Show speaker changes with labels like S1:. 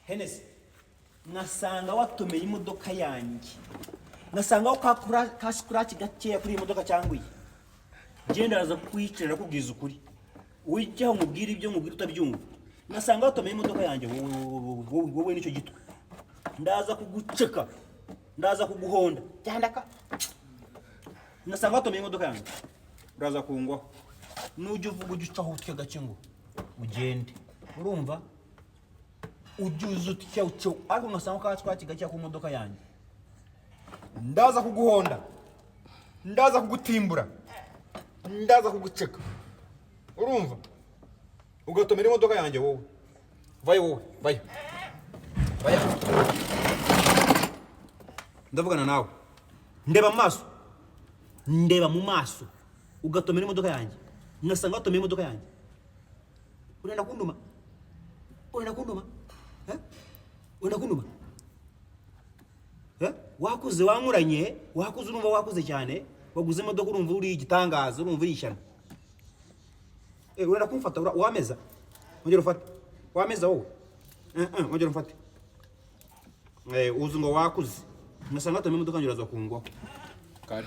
S1: Henesi nasanga watomeye imodoka yanjye nasanga ukakura scratch gakeya kuri imodoka cyangwa iyi genda aza kwicara kubwiza ukuri ujyaho mubwira ibyo mubwira utabyumva nasanga watomeye imodoka yanjye wowe nicyo gitwe ndaza kuguceka ndaza kuguhonda cyandaka nasanga watomeye imodoka yanjye uraza kungwaho nujye uvuga ujye ucaho utwe gake ngo ugende urumva ujuze utya ucyo ariko ngasanga ka scratch gakeya ku modoka yanjye ndaza kuguhonda ndaza kugutimbura ndaza kuguceka urumva ugatomera imodoka yanjye wowe vayo ndavugana nawe ndeba mu maso ugatomera imodoka yanjye nasanga watomera imodoka yanjye urenda kunduma wakuze wankuranye wakuze urumva wakuze cyane waguze imodoka urumva uri igitangaza urumva uri ishyano urenda kumfata wameza ongera ufate wameza wowe ongera ufate uzi ngo wakuze nasanga watomera imodoka yanjye uraza kungwaho
S2: kare